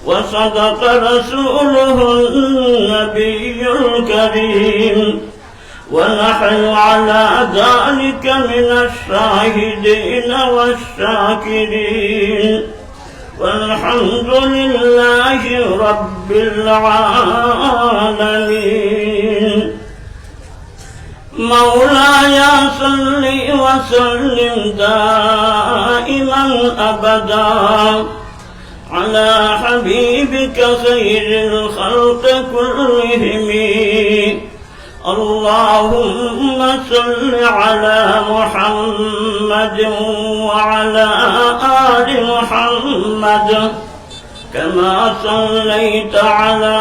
وصدق رسوله النبي الكريم ونحن على ذلك من الشاهدين والشاكرين والحمد لله رب العالمين. مولاي صل وسلم دائما أبدا على حبيبك خير الخلق كلهم. اللهم صل على محمد وعلى آل محمد كما صليت على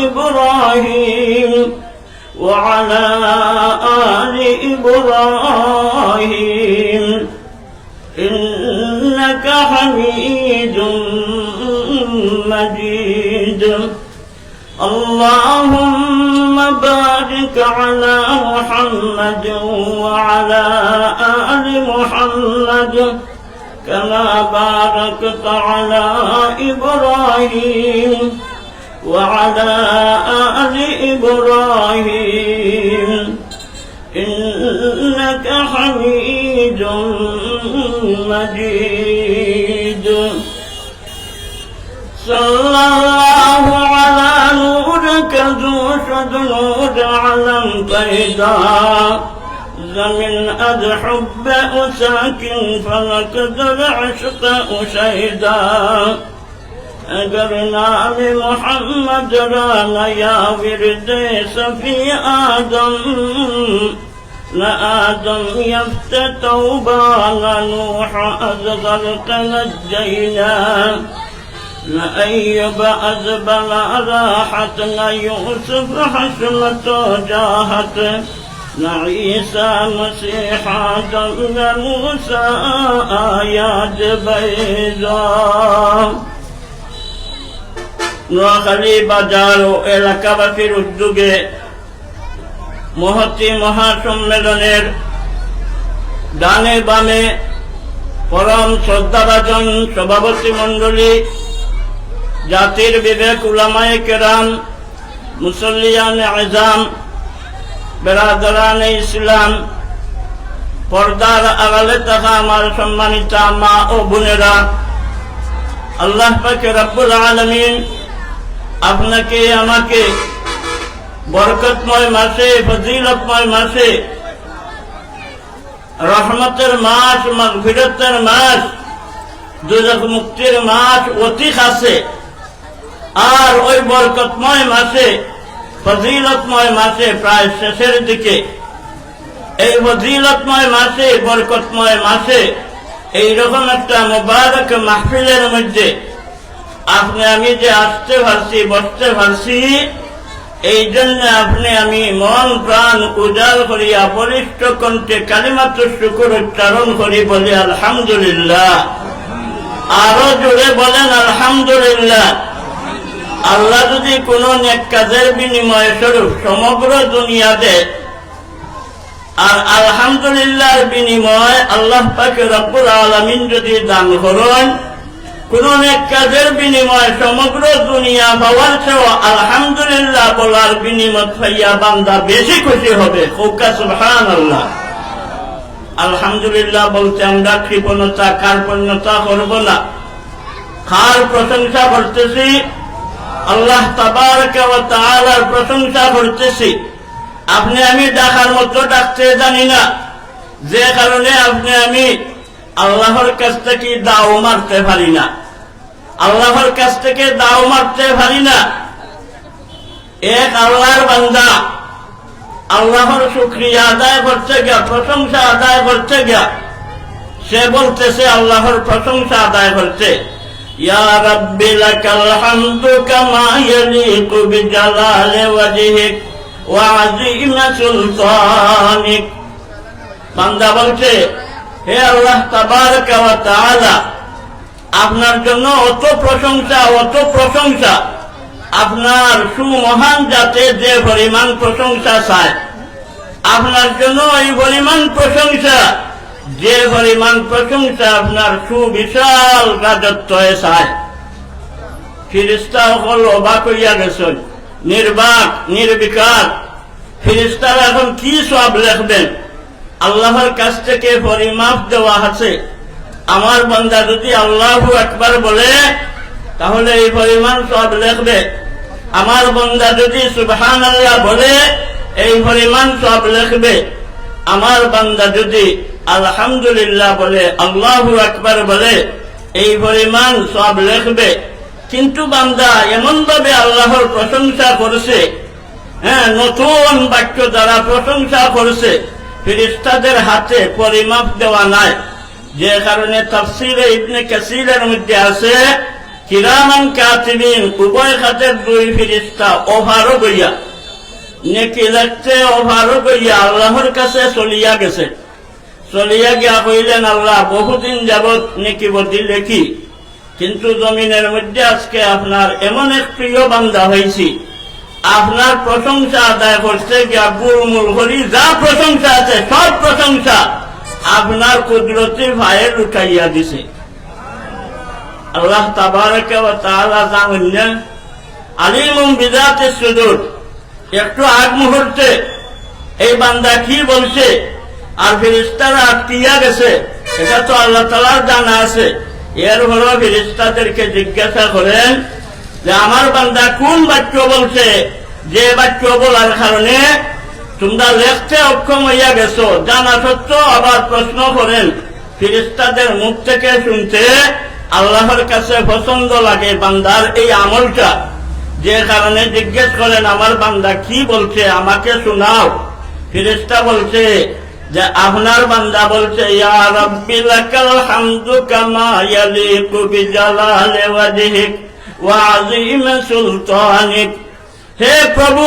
إبراهيم وعلى آل إبراهيم إنك حميد مجيد. اللهم بارك على محمد وعلى آل محمد كما باركت على إبراهيم وعلى آل إبراهيم إنك حميد مجيد. صلى الله على نورك ذو شذور علم قيدا زمن أذحب أساكن فلك ذو العشق أشيدا. اگر نام محمد رانا یا ورد صفی آدم نہ آدم یفت توبہ نہ نوح از غرق نجینا نہ ایوب از بلا راحت نہ یوسف حشمت و جاہت نہ عیسیٰ مسیح آدم نہ موسیٰ آیات بیضا. নোয়াখালী বাজার ও এলাকাবাসীর উদ্যোগে মহতী মহাসম্মেলনের ডানে বামে পরম শ্রদ্ধাভাজন সভাপতি মণ্ডলী, জাতির বিবেক উলামায়ে কেরাম, মুসল্লিয়ান আযম, বেরাদারানে ইসলাম, পর্দার আড়ালে থাকা আমার সম্মানিতা মা ও বোনেরা, আল্লাহ পাক রব্বুল আলামিন আপনাকে আমাকে বরকতময় মাসে, ফজিলতময় মাসে, রহমতের মাস, মাগফিরাতের মাস, দুজখ মুক্তির মাস অতি কাছে, আর ওই বরকতময় মাসে, ফজিলতময় মাসে প্রায় শেষের দিকে, এই ফজিলতময় মাসে, বরকতময় মাসে এইরকম একটা মুবারক মাহফিলের মধ্যে আপনি আমি যে আসতে পারছি, বসতে পারছি, এই জন্য আপনি আমি মন প্রাণ উজাড় করিয়া বলিষ্ঠ কণ্ঠে কালিমাত শুকর উচ্চারণ করি, বলি আলহামদুলিল্লাহ। আরো জোরে বলেন আলহামদুলিল্লাহ। আল্লাহ যদি কোনো নেক কাজের বিনিময় স্বরূপ সমগ্র দুনিয়া দেয়, আর আলহামদুলিল্লাহর বিনিময় আল্লাহ পাক রব্বুল আলামিন যদি দান করেন, কোন এক কাজের বিনিময় সমগ্র দুনিয়া পাওয়ার চেয়ে আলহামদুলিল্লাহ বলার বিনিময় পাইয়া বান্দা বেশি খুশি হবে। কওকা সুবহানাল্লাহ। আলহামদুলিল্লাহ বলতে আমরা কৃপণতা, কার্পণ্যতা করব না। কার প্রশংসা করতেছি? আল্লাহ তাবারক ওয়া তাআলার প্রশংসা করতেছি। আপনি আমি ডাকার মতো ডাকতে জানি না, যে কারণে আপনি আমি আল্লাহর কাছ থেকে দাও মারতে পারি না, আল্লাহর কাছ থেকে দাও মারতে পারি না। এক আল্লাহর বান্দা আল্লাহর শুকরিয়া আদায় করতে গিয়া, প্রশংসা আদায় করতে গিয়া, সে বলতেছে আল্লাহর প্রশংসা আদায় করতে, ইয়া রাব্বি লাকাল হামদু কামা ইয়ালিকু বিজালালি ওয়াজহিক ওয়া আযীমি সুলতানিক। বান্দা বলছে, হে আল্লাহ তাবারক ওয়া তাআলা, আপনার জন্য অত প্রশংসা, অত প্রশংসা, আপনার সুমহান জাতে যে পরিমাণ প্রশংসা চায়, আপনার জন্য এই পরিমাণ প্রশংসা যে পরিমাণ প্রশংসা আপনার সুবিশাল রাজত্বে চায়। ফিরিস্তা সকল অবাক হইয়া গেছেন, নির্বাক নির্বিকার। ফিরিস্তারা এখন কি সব লিখবেন? আল্লাহর কাছ থেকে পরিমাপ দেওয়া আছে। আমার বান্দা যদি আল্লাহু আকবার বলে তাহলে এই পরিমাণ সব লিখবে। আমার বান্দা যদি সুবহানাল্লাহ বলে এই পরিমাণ সব লিখবে। আমার বান্দা যদি আলহামদুলিল্লাহ বলে, আল্লাহু আকবার বলে, এই পরিমাণ সব লিখবে। কিন্তু বান্দা এমন ভাবে আল্লাহর প্রশংসা করেছে, নতুন বাক্য দ্বারা প্রশংসা করেছে, ফেরেশতাদের হাতে পরিমাপ দেওয়া নাই। যে কারণে তাফসীরে ইবনে কাসীরের মধ্যে আছে, কিরামান কাতিবিন, উভয় খাতের দুই ফেরেশতা ওভারও গইয়া নেকি লিখতে ওভারও গইয়া আল্লাহর কাছে চলিয়া গেছে। চলিয়া গিয়া কইলেন, আল্লাহ বহুদিন যাবৎ নেকি বদি লেখি, কিন্তু জমিনের মধ্যে আজকে আপনার এমন এক প্রিয় বান্দা হয়েছি, আপনার প্রশংসা আদায় করতে গিয়া গুলমুল করি, যা প্রশংসা আছে সব প্রশংসা আপনার কুদরতি ভাইয়ের উঠাইয়া দিছে। আল্লাহ তাবারাকা ওয়া তাআলা জানেন আলিমুম বিযাতিস সুদূর। একটু আগ মুহূর্তে এই বান্দা কি বলছে আর ফেরেশতারা আটকিয়া গেছে, এটা তো আল্লাহ তাআলার জানা আছে। এর হলো ফেরেশতাদেরকে জিজ্ঞাসা করেন যে আমার বান্দা কোন বাক্য বলছে, যে বাক্য বলার কারণে তোমরা লেখতে অক্ষম হইয়া গেছো, জানা সত্ত্বেও আবার প্রশ্ন করেন। ফেরেশতাদের মুখ থেকে শুনতে আল্লাহর কাছে পছন্দ লাগে বান্দার এই আমলটা, যে কারণে জিজ্ঞেস করেন আমার বান্দা কি বলছে, আমাকে শোনাও। ফেরেশতা বলছে যে আপনার বান্দা বলছে, ইয়া রাব্বি লাকাল হামদু কামা ইয়ালিকু বিজালালি ওয়াজহিক ওয়া আযীম সুলতানিক। হে প্রভু,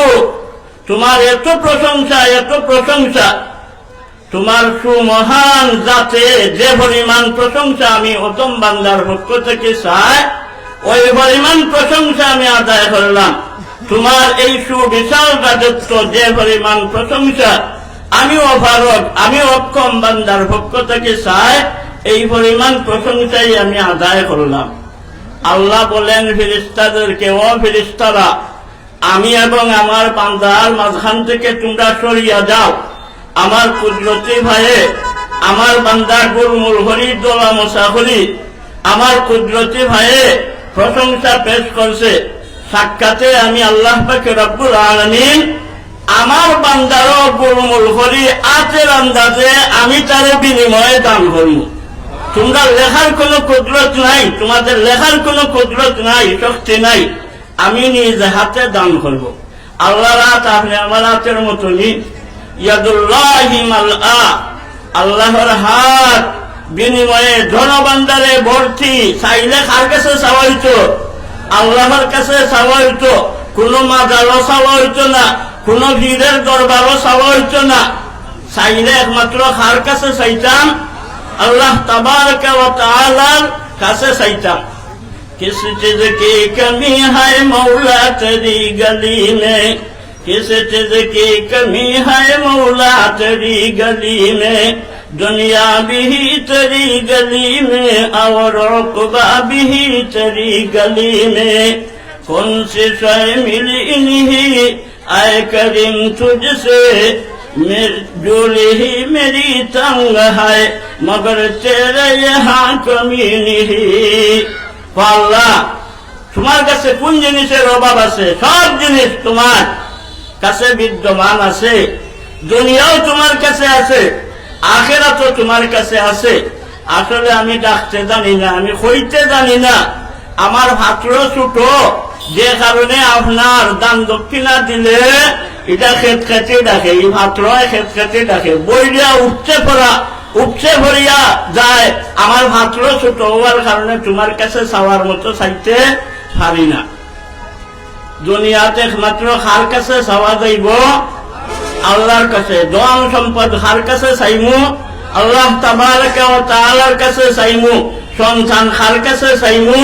তোমার এত প্রশংসা, এত প্রশংসা, তোমার সুমহান জাতে যে পরিমাণ প্রশংসা আমি অতম বান্দার পক্ষ থেকে চাই, ওই পরিমাণ প্রশংসা আমি আদায় করলাম। তোমার এই সুবিশাল রাজত্ব যে পরিমাণ প্রশংসা আমি অপারগ, আমি অক্ষম বান্দার পক্ষ থেকে চাই, এই পরিমাণ প্রশংসাই আমি আদায় করলাম। আল্লাহ বলেন ফেরেশতাদেরকে, ও ফেরেশতারা, আমি এবং আমার বান্দার মাঝখান থেকে তোমরা সরিয়া যাও। আমার কুদরতি ভাইয়ে আমার বান্দা গুলমুল হরি দোলা মশা হরি আমার কুদরতি ভাইয়ে প্রশংসা পেশ করছে। সাক্ষাতে আমি আল্লাহ পাক রব্বুল আলামিন আমার বান্দারও গুলমুল হরি আতের আন্দাজে আমি তার বিনিময়ে দান করব। তোমরা লেখার কোনো কুদরত নাই, তোমাদের লেখার কোনো কুদরত নাই, শক্তি নাই, আমি নিজ হাতে দান করব। আল্লাহর হাত আপনি আমার হাতের মতনই, ইয়াদুল্লাহি মালআ, আল্লাহর হাত বিনিময়ে ধনবান্দারে ভর্তি। চাইলে কার কাছে চাওয়া হইতো? আল্লাহর কাছে চাওয়া হইতো। কোনো মাজারও চাওয়া হইতো না, কোনো পীরের দরবারও চাওয়া হইতো না। চাইলে একমাত্র কার কাছে চাইতাম? আল্লাহ তাবারকা ওয়া তাআলার কাছে চাইতাম। किस चीज की कमी है मौला तेरी गली में, किस चीज की कमी है मौला तेरी गली में, दुनिया भी तेरी गली में और उक़बा भी तेरी गली में, कौन सी शय मिली नहीं आए करीम तुझसे, झोली ही मेरी तंग है मगर तेरे यहाँ कमी नहीं। আল্লাহ, তোমার কাছে কোন জিনিসের অভাব আছে? সব জিনিস তোমার কাছে বিদ্যমান আছে। দুনিয়াও তোমার কাছে আছে, আখিরাতও তোমার কাছে আছে। আসলে আমি ডাকতে জানি না, আমি কইতে জানি না, আমার ভাত্র ছোট, যে কারণে আপনার দান দক্ষিণা দিলে এটা খেত খেতে ডাকে, এই ভাত্র খেত খেতে ডাকে, বইয়া উপচে ভরিয়া যায়। আমার ভাত্র ছোট হওয়ার কারণে তোমার কাছে চাওয়ার মতো চাইতে পারি না। দুনিয়াতে একমাত্র কার কাছে চাওয়া যাইব? আল্লাহর কাছে। ধন সম্পদ কার কাছে চাইমু? আল্লাহ তাবারকা ওয়া তাআলার কাছে চাইমু। সন্তান কার কাছে চাইমু?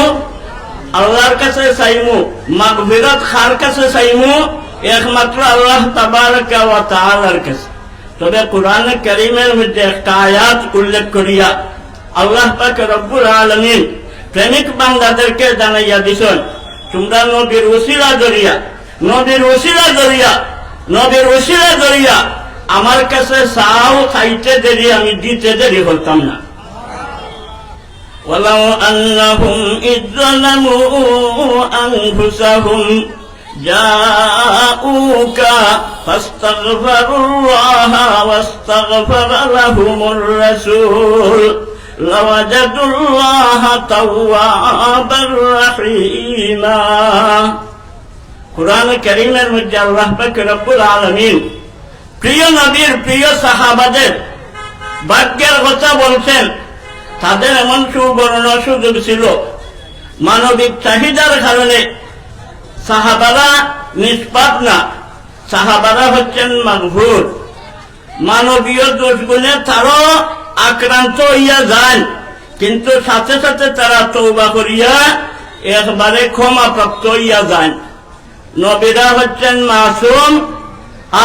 আল্লাহর কাছে চাইমু। মাগফিরাত কার কাছে চাইমু? একমাত্র আল্লাহ তাবারকা ওয়া তাআলার কাছে। তো তবে কোরআন কারীমের মধ্যে একটা আয়াত উল্লেখ করিয়া আল্লাহ পাক রব্বুল আলামিন প্রেমিক বান্দাদেরকে জানাইয়া দিছেন, তোমরা নবীর ওসিলা জড়িয়া আমার কাছে চাও, খাইতে দেরি আমি দিতে দেরি করতাম না। ওয়ালাউ আন্নাহুম ইয যালামু আনফুসাহুম জাউকা ফাস্তাগফিরুল্লাহা ওয়াস্তাগফারা লাহুমুর রাসূল লাওয়াজাদুল্লাহা তাওয়াবার রহিমা। কুরআন কারীমের মধ্যে আল্লাহ পাক রব্বুল আলামিন প্রিয় নবীর প্রিয় সাহাবাদের ভাগ্যের কথা বলছেন। তাদের এমন সুবর্ণ সুযোগ ছিল, মানবিক চাহিদার কারণে সাহাবারা নিষ্পাপ না, সাহাবারা হচ্ছেন মাগফুর। মানবীয় দোষগুণে তারও আক্রান্ত হইয়া যান, কিন্তু সাথে সাথে তারা তওবা করিয়া একবারে ক্ষমাপ্রাপ্ত হইয়া যান। নবীরা হচ্ছেন মাসুম,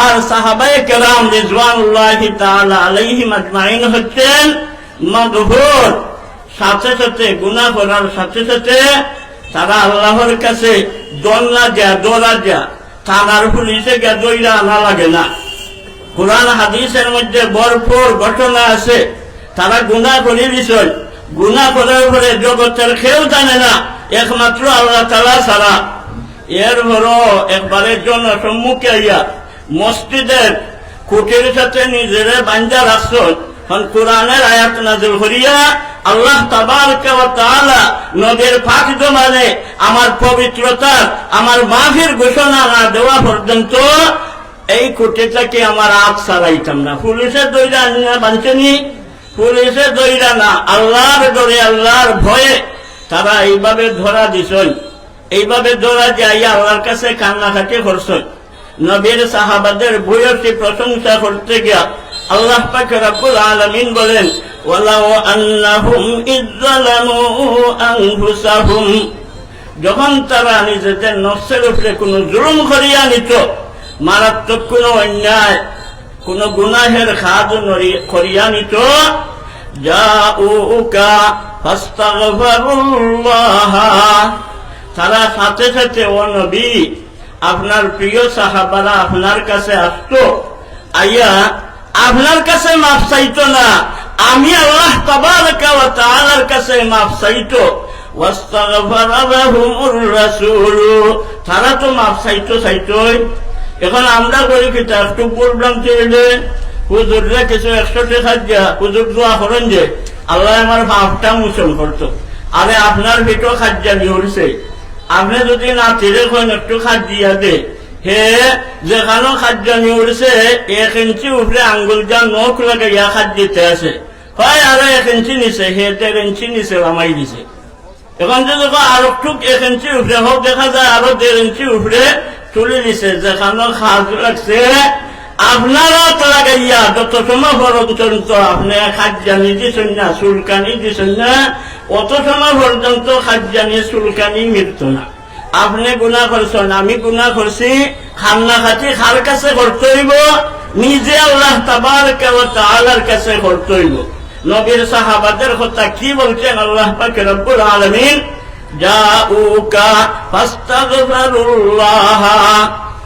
আর সাহাবায়ে কেরাম রিজওয়ানুল্লাহি তাআলা আলাইহিম আজমাইন হচ্ছেন মাগফুর। সাথে সাথে গুনাহ করার সাথে সাথে তারা আল্লাহর কাছে দৌড়া যা থানার পুলিশে গিয়ে দইরা আনা লাগে না। কুরআন হাদিসের মধ্যে ভরপুর ঘটনা আছে, তারা গুনাহ করে দিছেন, গুনাহ করার পরে জগতের কেউ জানে না, একমাত্র আল্লাহ তাআলা ছাড়া। এরপরও একবারের জন্য সম্মুখে আইয়া মসজিদের খুঁটির সাথে নিজেরে বান্ধা রাখছেন। কুরআনের আয়াত নাযিল করিয়া আল্লাহ তাবারকা ওয়া তাআলা নবীর পাক জমানে আমার পবিত্রতার, আমার মাফির ঘোষণা না দেওয়া পর্যন্ত এই খুঁটিটাকে আমার আগ ছাড়াইতাম না। পুলিশে দইরা আনিয়া বাঁধছেনি, পুলিশে দইরা না, আল্লাহর ডরে আল্লাহর ভয়ে তারা এইভাবে ধরা দিছেন। এইভাবে ধরা যাইয়া আল্লাহর কাছে কান্নাকাটি করছেন। নবীর সাহাবাদের ভূয়সী প্রশংসা করতে গিয়া আল্লাহ পাক রব্বুল আলামিন বলেন, ওয়ালাউ আন্নাহুম ইয যালামু আনফুসাহুম, যখন তারা নিজেদের নফসের উপরে কোনো জুলুম করিয়া নিত, মারাত্মক কোনো অন্যায়, কোনো গুনাহের কাজ করিয়া নিত, জাউকা ফাস্তাগফিরুল্লাহ, তারা সাথে সাথে ও নবী আপনার প্রিয় সাহাবারা আপনার কাছে আসতো, আইয়া আপনার কাছে মাফ চাইতো না, আমি আল্লাহ তাবারকা ওয়া তাআলার কাছে মাফ চাইতো। ওয়াস্তাগফারা লাহুমুর রাসূল, তারা তো মাফ চাইতোই। এখন আমরা করি কি, একটু প্রোগ্রাম চলে হুজুররা কিছু 100 টাকা দিয়া হুজুর দোয়া করেন যে আল্লাহ আমার পাপটা মোচন করতো। আরে আপনার ভিতর খাজ্জানি হয়েছে, আপনি যদি না তীরে করেন একটু খাদ দিয়া দে, হে যেখানে খাদ্যানি উঠছে 1 ইঞ্চি উপরে আঙ্গুল যা নখ লাগাইয়া খাদ দিতে আছে, হয় আরো 1 ইঞ্চি নিচে, হে 1.5 ইঞ্চি নিচে লামাই দিছে। এখন যদি আরো টুক 1 ইঞ্চি উপরে হোক, দেখা যায় আরো 1.5 ইঞ্চি উপরে তুলে দিছে, যেখানে খাদ লাগছে আপনারা তো লাগাইয়া যত সময় পর্যন্ত আপনি খাদ্যানি দিচ্ছেন না, চুলকানি দিচ্ছেন না, অত সময় পর্যন্ত খাদ্যানি চুলকানি মৃত্যু না। আপনি গুনাহ করছেন, আমি গুনাহ করছি, খান্না খাতি খার কাছে করতে হইব, নিজে আল্লাহ তাবারকা ওয়া তাআলার কাছে করতে হইব। নবীর সাহাবাদের কথা কি বলছেন আল্লাহ পাক রব্বুল আলামিন, জাউকা ফাস্তাগফিরুল্লাহ,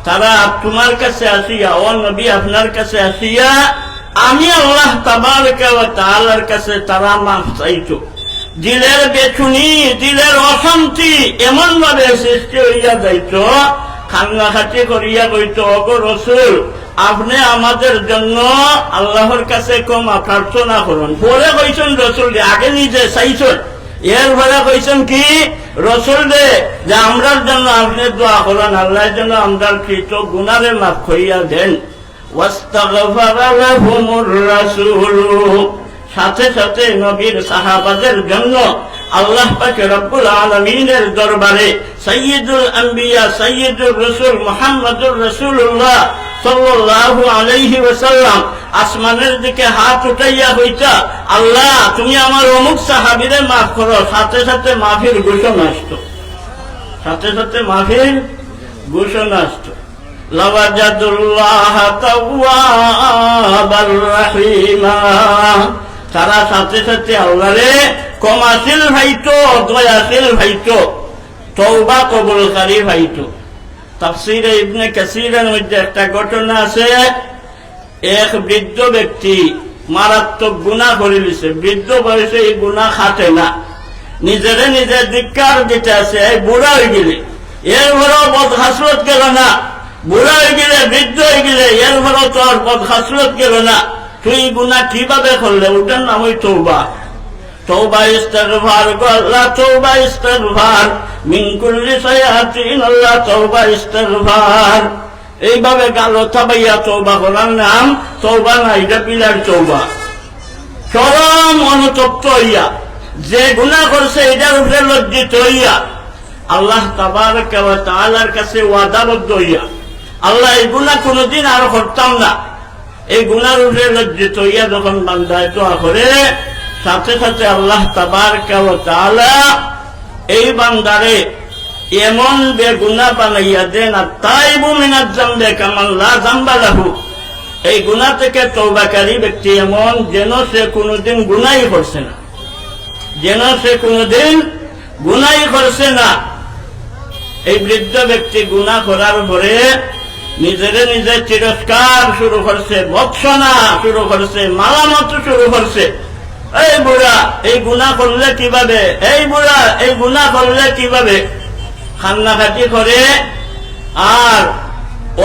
তারা তোমার কাছে আসিয়া, ও নবী আপনার কাছে আসিয়া আমি আল্লাহ তাবারকা ওয়া তাআলার কাছে তারা মাফ চাইতো। দিলের বেচুনি, দিলের অশান্তি এমন ভাবে সৃষ্টি হইয়া যাইত, কান্নাকাটি করিয়া কইত, ওগো রাসূল আপনি আমাদের জন্য আল্লাহর কাছে ক্ষমা প্রার্থনা করুন। পরে কইছেন রাসূল, আগে নিজে চাইছেন, এরপরে কইছেন কি রাসূল দে যে আমরার জন্য আপনি দোয়া করেন, আল্লাহর জন্য আমরা কৃত গুনাহে মাফ করিয়া দেন। ওয়াস্তাগফারা লাহুমুর রাসূল, সাথে সাথে নবীর সাহাবাদের জন্য আল্লাহ পাক রব্বুল আলামিনের দরবারে সাইয়্যিদুল আম্বিয়া সাইয়্যিদুর রাসূল মুহাম্মদুর রাসূলুল্লাহ সাল্লাল্লাহু আলাইহি ওয়াসাল্লাম আসমানের দিকে হাত উঠাইয়া কইতা, আল্লাহ তুমি আমার অমুক সাহাবীরে মাফ করো, সাথে সাথে মাফির ঘোষণা আসতো, সাথে সাথে মাফির ঘোষণা আসতো। লাওয়াজাদুল্লাহ তাওয়াবার রাহিমা। তারা সাথে সাথে আল্লাহরে ক্ষমাশীল ভাইতো, দয়াশীল ভাইতো, তওবা কবুলকারী ভাইতো। তাফসীরে ইবনে কাসীরের মধ্যে একটা ঘটনা আছে। এক বৃদ্ধ ব্যক্তি মারাত্মক গুনাহ করে দিছে। বৃদ্ধ বয়সে এই গুনাহ খাটে না, নিজেরে নিজে ধিক্কার দিতে আছে। এই বুড়া হয়ে গেলে, এর ঘরেও বদখাসলত গেল না। বুড়া হয়ে গেলে, বৃদ্ধ হয়ে গেলে, এর ঘরেও তো আর বদখাসলত গেল না। তুই গুনাহ কিভাবে করলে? ওটার নাম ওই তওবা। তওবা ইস্তিগফার গো আল্লাহ, তওবা ইস্তিগফার মিন কুল্লি সাইয়াতিন, আল্লাহ তওবা ইস্তিগফার। এইভাবে গালো থাবাইয়া তওবা করার নাম তওবা না, এটা পিলার তওবা। চরম অনুতপ্ত হইয়া, যে গুনাহ করছে এটার উপরে লজ্জিত হইয়া, আল্লাহ তাবারক ওয়া তাআলার কাছে ওয়াদাবদ্ধ হইয়া, আল্লাহ এই গুনাহ কোনোদিন আর করতাম না, এই গুনার উপরে লজ্জিত হইয়া যখন বান্দায় দোয়া করে, সাথে সাথে আল্লাহ তাবারক ওয়া তাআলা এই বান্দারে এমন বেগুনাহ বানাইয়া দেন, আত-তাইবু মিনাজ যামবি কামান লা যামবা লাহু। এই গুনাহ থেকে তওবাকারী ব্যক্তি এমন, যেন সে কোনোদিন গুনাহই করছে না, যেন সে কোনোদিন গুনাহই করছে না। এই বৃদ্ধ ব্যক্তি গুনাহ করার পরে নিজেরে নিজে তিরস্কার শুরু করছে, ভৎসনা শুরু করছে, মালামত শুরু করছে। এই বুড়া এই গুনাহ করলে কিভাবে, এই বুড়া এই গুনাহ করলে কিভাবে, কান্নাকাটি করে আর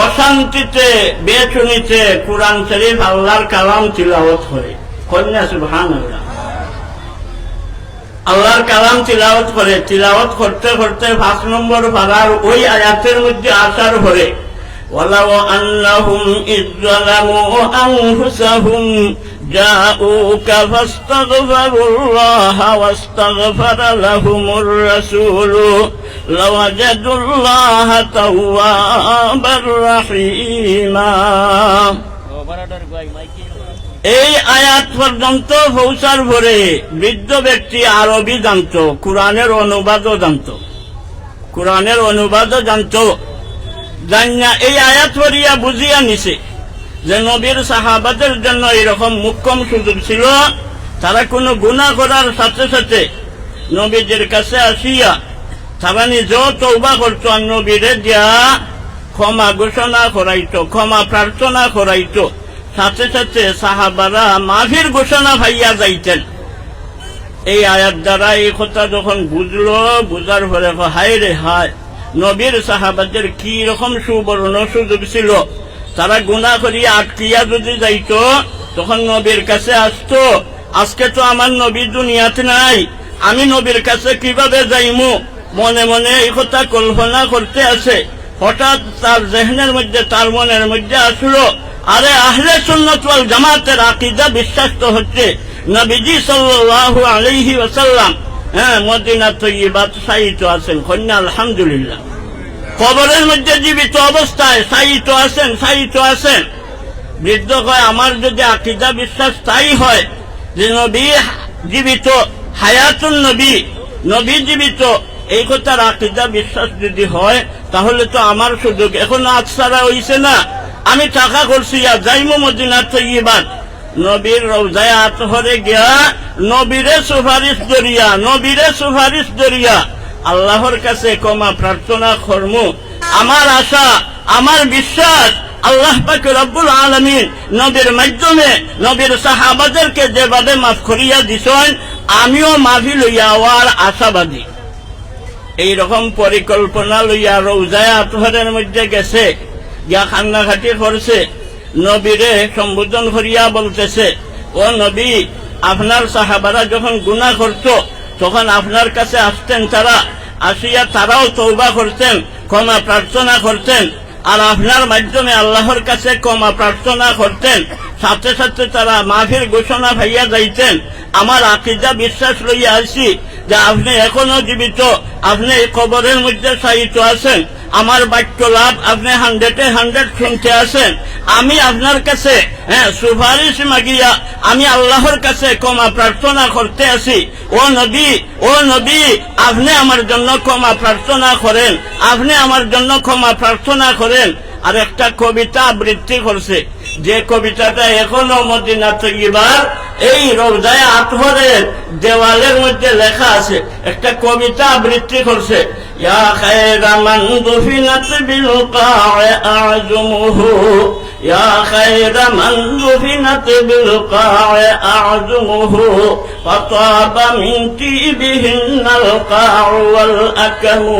অশান্তিতে বেচুনিতে কুরআন শরীফ আল্লাহর কালাম তিলাওয়াত করে। কন্যা সুবহানাল্লাহ, আল্লাহর কালাম তিলাওয়াত করে। তিলাওয়াত করতে করতে 5 নম্বর পারার ওই আয়াতের মধ্যে আসার পরে, ওয়ালাউ আন্নাহুম ইয যালামু আনফুসাহুম জাউকা ফাস্তাগফিরুল্লাহা ওয়াস্তাগফারা লাহুমুর রাসূলু লাওয়াজাদুল্লাহা তাওয়াবার রাহিমা। এই আয়াত পর্যন্ত পৌঁছার পরে বৃদ্ধ ব্যক্তি আরবি জানত, কোরআনের অনুবাদও জানত, কোরআনের অনুবাদও জানত। জানিয়া এই আয়াত পড়িয়া বুঝিয়া নিছে যে নবীর সাহাবাদের জন্য এরকম মুখ্যম সুযোগ ছিল। তারা কোনো গুনাহ করার সাথে সাথে নবীদের কাছে আসিয়া তারা নিজেও তওবা করত, আর নবীরে দিয়া ক্ষমা ঘোষণা করাইতো, ক্ষমা প্রার্থনা করাইতো। সাথে সাথে সাহাবারা মাফির ঘোষণা ভাইয়া যাইতেন। এই আয়াত দ্বারা এই কথা যখন বুঝলো, বুঝার পরে হায় রে হায়, নবীর সাহাবাদের কি রকম সুবর্ণ সুযোগ ছিল। তারা গুনাহ করিয়া আটকিয়া যদি যাইত, তখন নবীর কাছে আসতো। আজকে তো আমার নবী দুনিয়াতে নাই, আমি নবীর কাছে কিভাবে যাইমু, মনে মনে এই কথা কল্পনা করতে আছে। হঠাৎ তার জেহনের মধ্যে, তার মনের মধ্যে আসলো, আরে আহলে সুন্নাত ওয়াল জামাতের আকীদা বিশ্বাস তো হচ্ছে নবীজি সাল্লাল্লাহু আলাইহি ওয়াসাল্লাম মদিনা তয়্যিবাত শায়িত আছেন। কন্যা আলহামদুলিল্লাহ, কবরের মধ্যে জীবিত অবস্থায় শায়িত আছেন, শায়িত আছেন। বৃদ্ধ কয়, আমার যদি আকীদা বিশ্বাস তাই হয় যে নবী জীবিত, হায়াতুন নবী, নবী জীবিত, এই কথার আকীদা বিশ্বাস যদি হয়, তাহলে তো আমার সুযোগ এখনো আছাড়া হইছে না। আমি টাকা করছি যাইমু মদিনা তয়্যিবাত, নবীর রওজায়ে আতহরে গিয়া নবীরে সুপারিশ দরিয়া, নবীরে সুপারিশ দরিয়া আল্লাহর কাছে ক্ষমা প্রার্থনা করমু। আমার আশা, আমার বিশ্বাস, আল্লাহ পাক রব্বুল আলামিন নবীর মাধ্যমে নবীর সাহাবাদেরকে যেভাবে মাফ করিয়া দিছেন, আমিও মাফি লইয়া হওয়ার আশাবাদী। এইরকম পরিকল্পনা লইয়া রওজায়ে আতহরের মধ্যে গেছে, গিয়া কান্নাকাটি করছে। নবীরে সম্বোধন করিয়া বলতেছে, ও নবী, আপনার সাহাবারা যখন গুনাহ করত তখন আপনার কাছে আসতেন, তারা আসিয়া তারাও তওবা করতেন, ক্ষমা প্রার্থনা করতেন, আর আপনার মাধ্যমে আল্লাহর কাছে ক্ষমা প্রার্থনা করতেন। সাথে সাথে তারা মাফির ঘোষণা ভাইয়া যাইতেন। আমার আকীদা বিশ্বাস লইয়া আসি যে আপনি এখনো জীবিত, আপনি এই কবরের মধ্যে শায়িত আছেন। আমার বাক্য লাভ আপনি 100-100 শুনতে আছেন। আমি আপনার কাছে সুপারিশ মাগিয়া আমি আল্লাহর কাছে ক্ষমা প্রার্থনা করতে আসি। ও নবী, ও নবী, আপনি আমার জন্য ক্ষমা প্রার্থনা করেন, আপনি আমার জন্য ক্ষমা প্রার্থনা করেন। আর একটা কবিতা আবৃত্তি করছে, যে কবিতাটা এখনো মদিনা তৈয়বার এই রওজায়ে আতহরের দেওয়ালের মধ্যে লেখা আছে। একটা কবিতা আবৃত্তি করছে, ইয়া খায়রা মান দুফিনাত বিল কা'i আ'জুমুহু, ইয়া খায়রা মান দুফিনাত বিল কা'i আ'জুমুহু, ফাতাবা মিন তিবিহিন্নাল কা'u ওয়াল আকামু,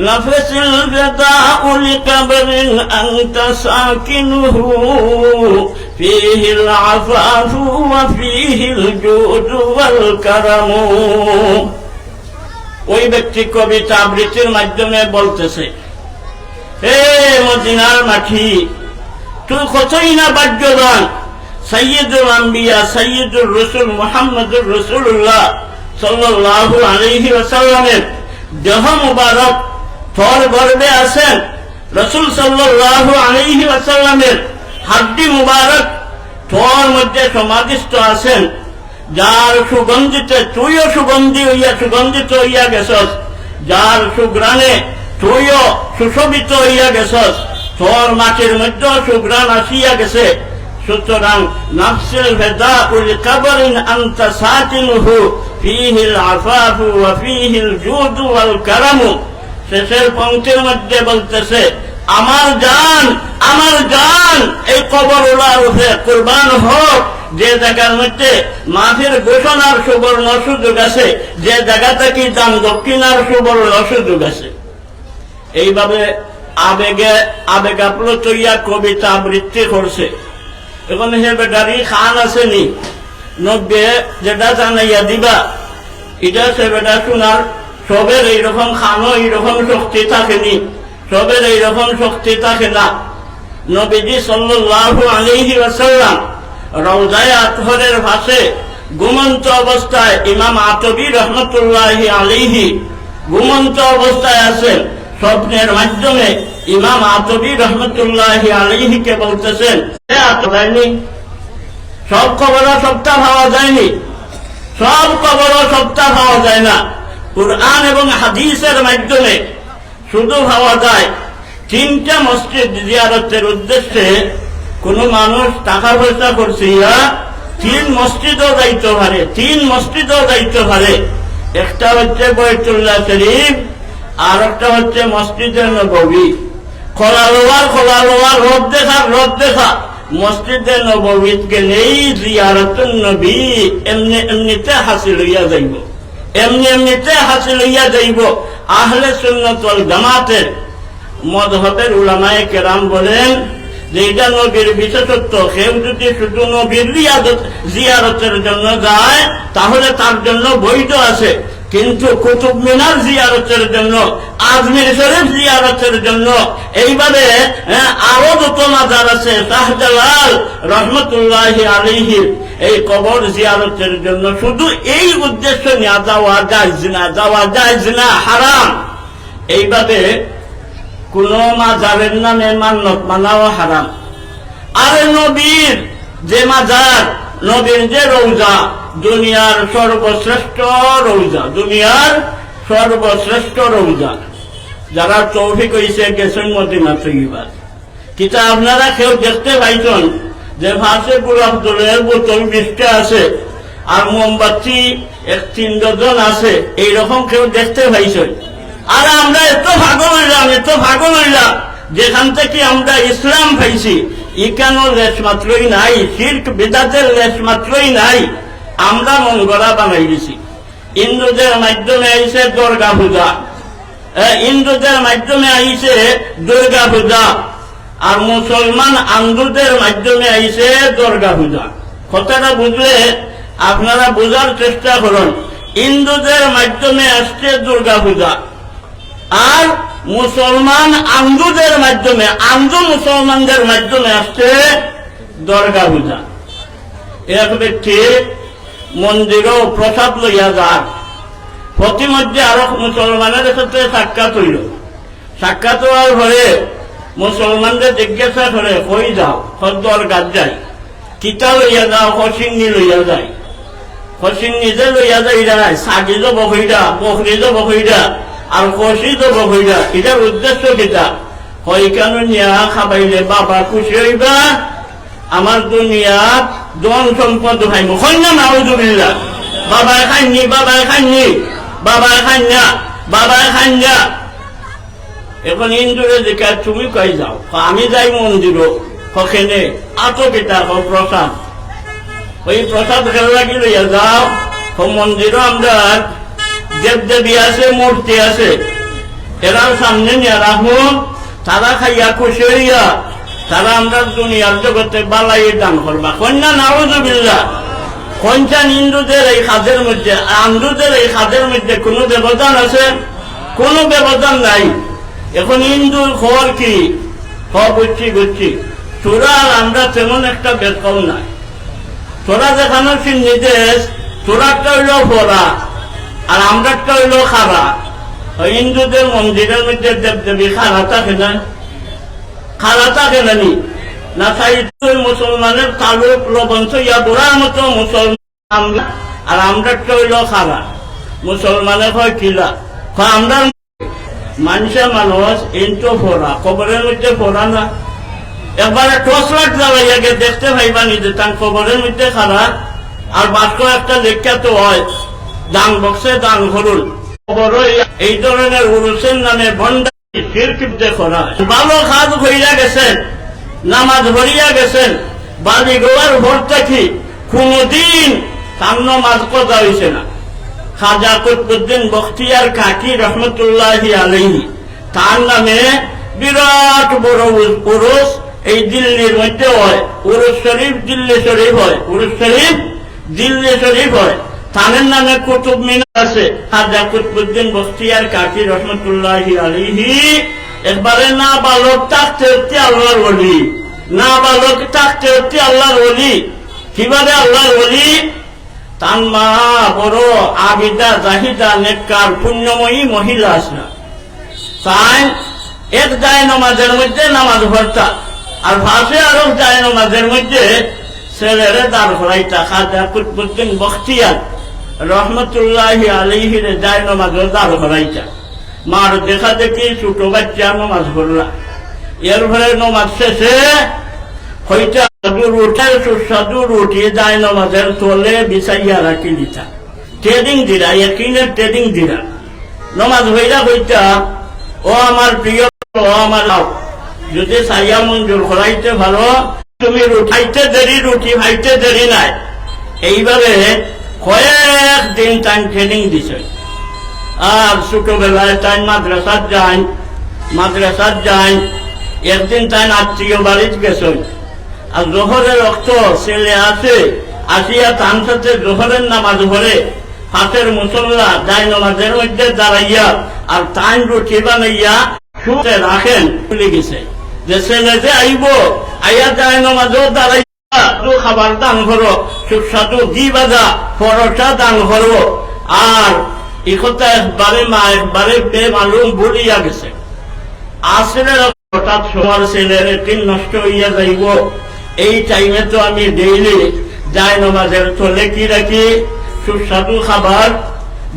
নাফাসিল বিদাউ লিকাবরিন আনতা সাকিনুহু, ফীহিল আফাফু ওয়া ফীহিল জুদু ওয়াল কারামু। ওই ব্যক্তি কবিতা আবৃত্তির মাধ্যমে বলতেছে, হে মদিনার মাটি, তুই কতই না ভাগ্যবান, সাইয়্যিদুল আম্বিয়া সাইয়্যিদুর রাসূল মুহাম্মদুর রাসূলুল্লাহ সাল্লাল্লাহু আলাইহি ওয়াসাল্লামের দেহ মুবারক তোর গর্ভে আছেন। রাসূল সাল্লাল্লাহু আলাইহি ওয়াসাল্লামের হাড্ডি মুবারক তোর মধ্যে সমাধিস্থ আছেন, যার সুগন্ধিতে তুইও সুগন্ধিত হইয়া গেছস, যার সুগ্রাণে তুইও সুশোভিত হইয়া গেছস, তোর মাটির মধ্যে সুগ্রাণ আসিয়া গেছে। সুতরাং নাফসিল বিদাউ লিকাবরিন আনতা সাকিনুহু, ফীহিল আফাফু ওয়া ফীহিল জুদু ওয়াল কারামু। শেষের পংক্তির মধ্যে বলতেছে, আমার জান এই কবরওয়ালার উপরে কুরবান হোক, যে জায়গার মধ্যে মাফির ঘোষণার সুবর্ণ সুযোগ আছে, যে জায়গা থেকে দান দক্ষিণার সুবর্ণ সুযোগ আছে। এইভাবে আবেগ আপ্লুত হইয়া কবিতা আবৃত্তি করছে। এখন হে বেটারি খান আসেনি, নব্বে যেটা জানাইয়া দিবা, এটা সে বেটা শোনার সবের এইরকম খানো এইরকম শক্তি থাকেনি, সবের এইরকম শক্তি থাকে না। নবীজি সাল্লাল্লাহু আলাইহি ওয়াসাল্লাম রওজায়ে আতহরের পাশে ঘুমন্ত অবস্থায়, ইমাম আতবী রহমতুল্লাহি আলাইহি ঘুমন্ত অবস্থায় আছেন। স্বপ্নের মাধ্যমে ইমাম আতবী রহমতুল্লাহি আলাইহিকে বলতেছেন, সব খবরও সবটা পাওয়া যায়নি, সব খবরও সবটা পাওয়া যায় না। কুরআন এবং হাদিসের মাধ্যমে শুধু পাওয়া যায়। তিনটা মসজিদ জিয়ারতের উদ্দেশ্যে কোন মানুষ টাকা পয়সা করছে, তিন মসজিদও যাইতে পারে। একটা হচ্ছে বাইতুল্লাহ শরীফ, আর একটা হচ্ছে মসজিদে নববী। খোলালোয়ার রোদ দেখা মসজিদে নববীত গেলেই জিয়ারতুন নবী এমনিতে হাসিল হইয়া যাইব। আহলে সুন্নাত ওয়াল জামাতের মযহবের উলামায়ে কেরাম বলেন যে এটা নবীর বিশেষত্ব। কেউ যদি শুধু নবীর জিয়ারতের জন্য যায় তাহলে তার জন্য বৈধ আছে, কিন্তু কুতুব মিনার জিয়ারতের জন্য, আজমির শরীফ জিয়ারতের জন্য, এইভাবে আরো যত মাজার আছে, শাহজালাল রহমতুল্লাহি আলাইহি এই কবর জিয়ারতের জন্য শুধু এই উদ্দেশ্য নিয়ে যাওয়া জায়েজ না, হারাম। এইভাবে কোন মাজারের নামে মান্নত মানাও হারাম। আর নবীর যে মাজার, নবীর যে রওজা, দুনিয়ার সর্বশ্রেষ্ঠ রওজা। যারা তৌফিক হইছে গেছেন মদিনা তৈয়বার, কিন্তু আপনারা কেউ দেখতে পাইছেন যে ভাষে গোলাপ জলের বোতল 20টা আছে আর মোমবাতি 3 ডজন আছে, এইরকম কেউ দেখতে পাইছেন? আর আমরা এত ভাগল হইলাম যেখান থেকে আমরা ইসলাম পাইছি, ইকানো লেশ মাত্রই নাই, শিরক বিদাতের লেশ মাত্রই নাই। আমরা মন গড়া বানাই দিছি। হিন্দুদের মাধ্যমে আইছে দুর্গা পূজা, আর মুসলমান আন্দুদের মাধ্যমে আইছে দুর্গা পূজা। কথাটা বুঝলে আপনারা বোঝার চেষ্টা করুন। হিন্দুদের মাধ্যমে আসছে দুর্গা পূজা, আর মুসলমান মুসলমানদের মাধ্যমে আসছে দুর্গা পূজা। এক ব্যক্তি মন্দিরও প্রসাদ লইয়া যান, প্রতিমধ্যে আরো মুসলমানের সাথে সাক্ষাৎ হওয়ার পরে মুসলমানদের জিজ্ঞাসা করে, কই যাও? দরগার যাই। কিতা লইয়া যাও? খসিংনি লইয়া যায়। খসিংনি যে লইয়া যায়, সাগি যাব কইরা, বকরি যাব কইরা, আর খসি যাব কইরা, এটার উদ্দেশ্য কিতা? কেন নিয়া খাবাইলে বাবা খুশি হইবা, আমার দুনিয়াত ধন সম্পদ ভাইব কন্যা নাউজুবিল্লাহ। বাবায় খাইনি, বাবায় খাইনি, বাবায় খাইনা, বাবায় খাইনা। এখন ইন্দুরে দেখা তুমি কই যাও, আমি যাই মন্দিরও ওখানে আতো পিতা প্রসাদ, ওই প্রসাদ খেলা লাগি লইয়া যাও। মন্দিরও আমরা দেব দেবী আছে, মূর্তি আছে, এরাও সামনে নিয়ে রাখবো, তারা খাইয়া খুশি হইয়া তারা আমরা দুনিয়ার জগতে বালাই দান করবা। কন্যা নাউজুবিল্লাহ। কঞ্চান হিন্দুদের এই কাজের মধ্যে, আন্দুদের এই কাজের মধ্যে কোনো ব্যবধান আছে? কোনো ব্যবধান নাই। এখন হিন্দুর খবর কি? বুঝছি বুঝছি, তোরা আর আমরা তেমন একটা বেদকম নাই। তোরা দেখানো নির্দেশ, তোরাটা হইল ফোরা আর আমরাটা হইল খারা। হিন্দুদের মন্দিরের মধ্যে দেবদেবী খারা থাকে না, খারা থাকে নানি না? সাহিত্য মুসলমানের তালুক লবঞ্চ ইয়া বুড়ার মতো মুসলমান, আর আমরাটা হইল খারা। মুসলমানে হয় কিলা, আমরা মানুষের মানুষ ইন্টো ফোরা, কবরের মধ্যে ফোরা না। একবারে টর্চ লাইট জ্বালাইয়া গিয়ে দেখতে পাইবা নিজে তার কবরের মধ্যে খারা। আর বাক্য একটা লেখা তো হয়, দান বক্সে দান করুন। খবর এই ধরনের উরুসের নামে ভণ্ডারি শিরকিতে করা। ভালো কাজ হইয়া গেছেন, নামাজ ভরিয়া গেছেন, বাড়ি গোয়ার ভোর থাকি কোনদিন তার নামাজ কথা হয়েছে না। খাজা কুতুবউদ্দিন বখতিয়ার কাকি রহমতুল্লাহি আলাইহি, তার নামে বিরাট বড় উরুস এই দিল্লির মধ্যে হয়। উরুস শরীফ দিল্লি শরীফ হয়, উরুস শরীফ দিল্লি শরীফ হয়। তাদের নামে কুতুব মিনার আছে। খাজা কুতুবউদ্দিন বখতিয়ার কাকি রহমতুল্লাহি আলাইহি একবারে না বালক থাকতে হচ্ছে আল্লাহর ওলি, না বালক থাকতে হচ্ছে আল্লাহর ওলি। কিভাবে আল্লাহর ওলি? তার মা বড় আবিদা জাহিদা নেককার পুণ্যময়ী মহিলা আসনা। তাই এক যায় নমাজের মধ্যে নামাজ ভরতা, আর ভাষে আরো যায় নমাজের মধ্যে ছেলেরে দাঁড় করাইতা। খাজা কুতুবউদ্দিন বখতিয়ার রহমতুল্লাহি আলাইহির যায় নমাজের দাঁড় করাইতা। মার দেখা দেখি ছোট বাচ্চা নমাজ পড়লা। এরপরে নমাজ শেষে হইতা উঠায় সুস্বাদু রুটি যায় নমাজের তোলে বিছাইয়া রাখি দিতা। ট্রেডিং দিরা, একিনের ট্রেডিং দিরা। নমাজ হইলা হইতা, ও আমার প্রিয়, ও আমার লাভ, যদি সাইয়া মঞ্জুর করাইতে ভালো, তুমি উঠাইতে দেরি, রুটি ভাইতে দেরি নাই। এইভাবে কয়েকদিন টাইম ট্রেনিং দিছে। আর ছোটবেলায় তাই মাদ্রাসার যাই। একদিন তাই আত্মীয় বাড়িতে গেছেন, আর জোহরের রক্ত ছেলে আছে, আসিয়া তার সাথে জোহরের নামাজ ভরে হাতের মুসল্লা যায় নামাজের মধ্যে দাঁড়াইয়া আর টাইম রুটি বানাইয়া শুতে রাখেন। ভুলে গেছে যে ছেলে যে আইব, আইয়া যায় নামাজও দাঁড়াইয়া খাবার দান করো, সুস্বাদু ঘি ভাজা পরোটা দান করো। আর এই কথা একবারে বেমালুম ভুলিয়া গেছে। আসলে হঠাৎ সময় ছেলের একদিন নষ্ট হইয়া যাইব, এই টাইমে তো আমি ডেইলি যায় নমাজের চলে কি রাখি, সুস্বাদু খাবার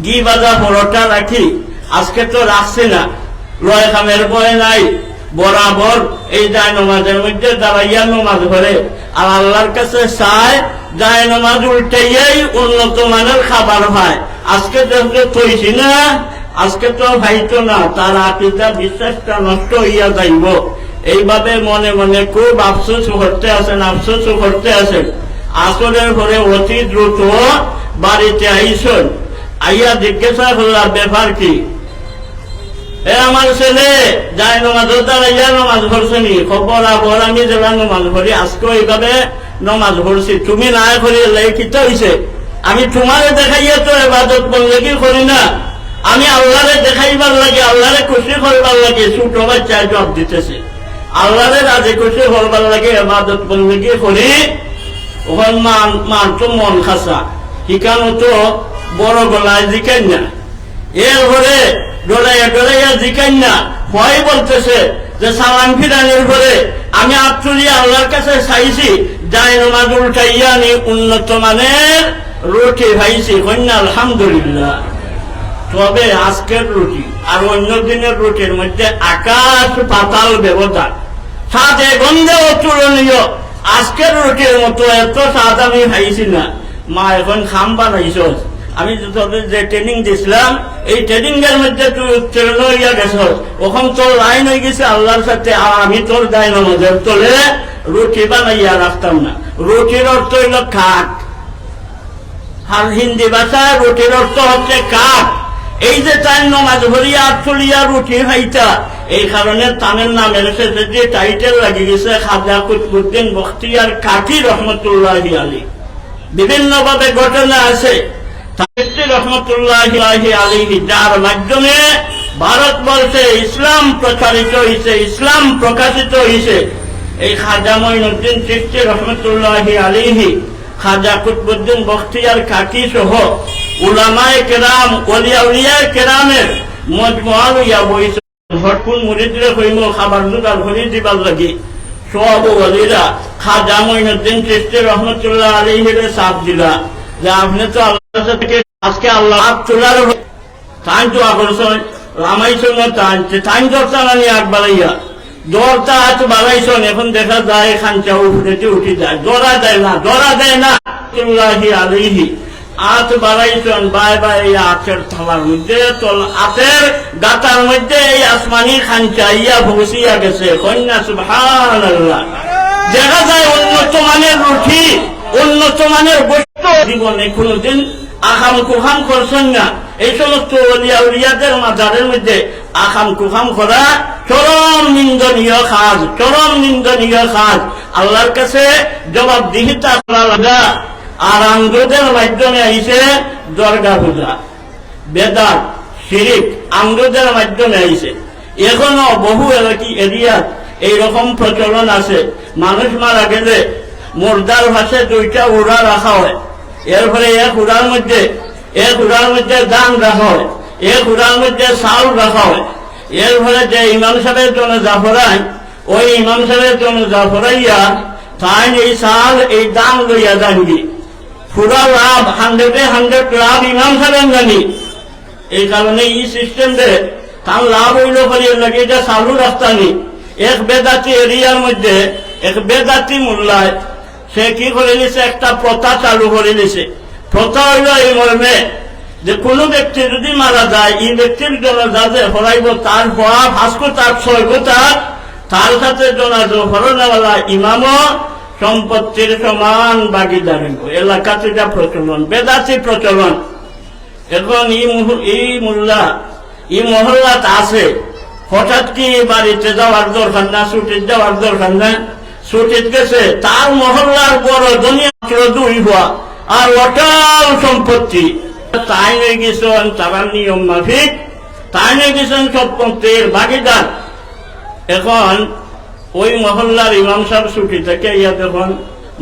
ঘি ভাজা পরোটা রাখি। আজকে তো রাখছি না, লয় খামের ভয় নাই, বরাবর এই যায় নমাজের মধ্যে দাঁড়াইয়া নমাজ ধরে। আর আল্লাহর কাছে চায় যায় নমাজ উল্টাইয়াই উন্নত মানের খাবার হয়। আজকে দেখলে তৈছি না, আজকে তো ভাইতো না, তার আকীদা বিশ্বাসটা নষ্ট হইয়া যাইব। এইভাবে মনে মনে খুব আফসোস করতে আছেন। আসরের পরে অতি দ্রুত বাড়িতে আইসন। আইয়া জিজ্ঞাসা করলাম, ব্যাপার কি? আমার ছেলে যায় নমাজ দাঁড়াইয়া নমাজ ভরছেনি। খবর আবর আমি যেবা নমাজ ভরি, আজকে এইভাবে নমাজ ভরছি, তুমি না করিলে কিতা হইছে? আমি তোমারে দেখাইয়া তো ইবাদত বন্দেগী করি না, আমি আল্লাহরে দেখাইবার লাগে, আল্লাহরে খুশি করবার লাগে। ছোট বাচ্চা জবাব দিতেছে, আল্লাহরে রাজি খুশি করবার লাগে ইবাদত বন্দেগী করি। ওখান মান তো মন খাসা, ঠিকানো তো বড় গলায় জিকেন না, এরপরে ডলাইয়া জিকেন না। ভয় বলতেছে যে সালাম ফিরানোর পরে আমি আত্মরিয়া আল্লাহর কাছে চাইছি, যায় নমাজ উল্টাইয়া আমি উন্নত মানের রুটি ভাইছি। কন্যা আলহামদুলিল্লাহ। তবে আজকের রুটি আর অন্য দিনের রুটির মধ্যে আকাশ পাতাল ব্যবধান, স্বাদে গন্ধে অতুলনীয়। আজকের রুটির মতো এত স্বাদ আমি খাইছি না। মা এখন খাম বানাইছ, আমি তোদের যে ট্রেনিং দিছিলাম এই ট্রেনিং এর মধ্যে তুই উত্তীর্ণ হইয়া গেছ, ওখান তোর লাইন হয়ে গেছে আল্লাহর সাথে। আর আমি তোর দায় নামাজের তোলে রুটি বানাইয়া রাখতাম না। রুটির অর্থ হইল খাট, আর হিন্দি ভাষায় রুটির অর্থ হচ্ছে কাঠ। এই যে তার নমাজ ভরিয়া তুলিয়া রুটি খাইতা, এই কারণে তানের নামের শেষে যে টাইটেল লাগিয়ে গেছে খাজা কুতুবউদ্দিন বখতিয়ার কাঠি রহমতুল্লাহি আলী। বিভিন্ন ভাবে ঘটনা আছে রহমতুল্লাহি আলাইহি, যার মাধ্যমে ভারতবর্ষে ইসলাম প্রচারিত হয়েছে, ইসলাম প্রকাশিত হয়েছে। এই খাজা মঈনুদ্দিন চিশতি রহমতুল্লাহি আলাইহি, খাজা কুতুবউদ্দিন বখতিয়ার কাঠি সহ উলামায়ে কেরাম, ওলিয়া উলিয়ায়ে কেরামের মজমুআ লইয়া বইছে। ভরপুর মুরিদরে হইল খাবার জোগাড় করে দিবার লাগি সব ওলিরা খাজা মঈনুদ্দিন চিশতি রহমতুল্লাহ আলাইহির সাথ দিলা যে আপনি তো আল্লাহর সাথে আজকে আল্লাহ তোলার তাই তো আকর্ষণ রামাইছন তাই দর্শনানি আগ বাড়াইয়া দরটা হাত বাড়াইছন। এখন দেখা যায় খাঞ্চা উপরেতে উঠে যায়, দরা দেয় না, দরা দেয় না। আলাইহি আত বাড়াইছন বাই বাই এই আতের থালার মধ্যে আতের গাতার মধ্যে এই আসমানি খাঞ্চা ইয়া ভুসিয়া গেছে। কন্যা সুবহানাল্লাহ। দেখা যায় উন্নত মানের রুটি, উন্নত মানের বস্তু জীবনে কোনদিন আখাম কুখাম করছেন না। এই সমস্ত ওলিয়া উলিয়াদের মাজারের মধ্যে আখাম কুখাম করা চরম নিন্দনীয় কাজ, চরম নিন্দনীয় কাজ। আল্লাহর কাছে জবাবদিহিতা করা লাগা। আর আঙ্গুদের মাধ্যমে আইছে দরগা পূজা, বেদাত, শিরিক আঙ্গুদের মাধ্যমে আইছে। এখনো বহু এরিয়াত এইরকম প্রচলন আছে। মানুষ মারা গেলে মুর্দার ভাষে দুইটা উড়া রাখা হয়, এরপরে এক উড়ার মধ্যে দান রাখা হয়, এক উড়ার মধ্যে চাউল রাখা হয়। এরপরে যে ইমাম সাহেবের জন্য জাফরাই, ওই ইমাম সাহেবের জন্য জাফরাইয়া তাই এই চাল এই দান লইয়া যানগি। পুরা লাভ 100% লাভ ইমাম সাহেব জানি। এই কারণে এই সিস্টেম দে তার লাভ হইল করিয়ে লাগে এটা চালু রাস্তানি। এক বেদাতি এরিয়ার মধ্যে এক বেদাতি মোল্লায় সে কি করে নিছে, একটা প্রথা চালু করে নিছে। প্রথা হইল এই মর্মে যে কোন ব্যক্তি যদি মারা যায়, এই ব্যক্তির জনাজা হরাইব তার হওয়া ভাস্কর তার ছয়গোতা, তার সাথে জনাজা হরণওয়ালা ইমামও সম্পত্তির সমান ভাগিদার হইব। এলাকাতে যা প্রচলন, বেদাতি প্রচলন। এখন এই মোল্লা এই মহল্লাত আছে, হঠাৎ কি বাড়িতে যাওয়ার দরকার না, ছুটির যাওয়ার দরকার না, ছুটিত গেছে। তার মহল্লার বড় দুনিয়া দুই হওয়া আর অটল সম্পত্তি। তাই হয়ে গেছেন তারা নিয়ম মাফিক, তাই হয়ে গেছেন সম্পত্তির ভাগিদার। এখন ওই মহল্লার ইমাম সাহেব ছুটি থেকে ইয়া দেখুন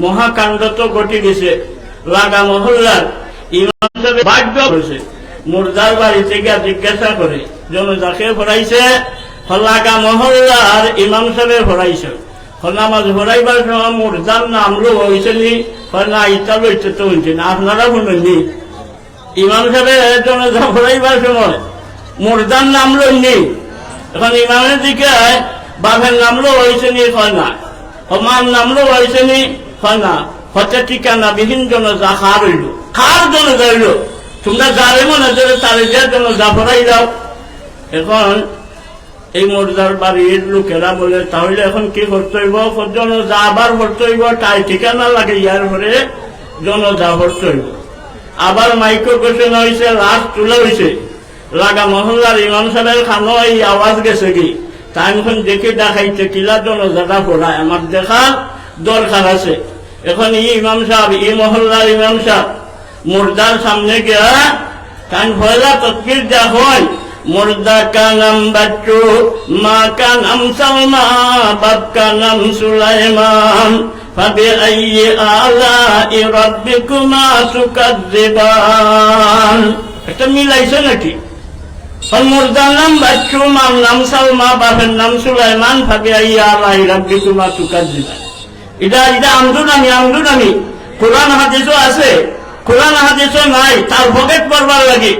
মহাকাণ্ড তো ঘটে গেছে। লাগা মহল্লার ইমাম সাহেব বাধ্য করেছে মুর্দার বাড়িতে গিয়া জিজ্ঞাসা করে জনতাকে ভরাইছে, লাগা মহল্লার ইমাম সাহেব ভরাইছে। নামাজ ভরাইবার সময় মুর্দার নাম লো হয়েছে নি? না, ইটা লইতে তো হয়েছে না, আপনারা শুনেননি? ইমাম সাহেবের জনতা ভরাইবার সময় মুর্দার নাম লইনি। এখন ইমামের দিকে বাপের নাম লো হয়েছে নি? হয় না। মার নাম লো হয়েছে নি? হয় না। হতে ঠিকানা বিহীন জনতা খার হইল, খার জনতা হইল। তোমরা যারে মনে করে তারে যে জনতা ভরাই দাও। এখন এই মুর্দার বাড়ির লোকেরা বলে তাহলে এখন কি করতে হইব? জনতা আবার ভরতে হইব, তাই ঠিকানা লাগে ইয়ার পরে জনতা ভরতে হইব। আবার মাইক্রো ঘোষণা হয়েছে, লাশ তোলা হয়েছে। লাগা মহল্লার ইমাম সাহেবের খানো এই আওয়াজ গেছে কি, তাই এখন দেখে দেখাইছে কিলা জনতাটা পড়ায়, আমার দেখার দরকার আছে। এখন এই ইমাম সাহেব, এই মহল্লার ইমাম সাহেব মুর্দার সামনে গিয়া তাই ভয়লা তৎকির দেখুন, মুর্দা কা নাম বাচ্চু, মা কা নাম সালমা, বাপ কা নাম সুলাইমান, ফাবিআইয়ি আলা'i রাব্বিকুমা তুকাজ্জিবান। এটা মিলাইছে নাকি? মুর্দার নাম বাচ্চু, মার নাম সালমা, বাপের নাম সুলাইমান, ফাবিআইয়ি আলা'i রাব্বিকুমা তুকাজ্জিবান। এটা আমদুনামি। কোরআন হাদিসও আছে, কোরআন হাদিসও নাই, তার পকেট পড়বার লাগে।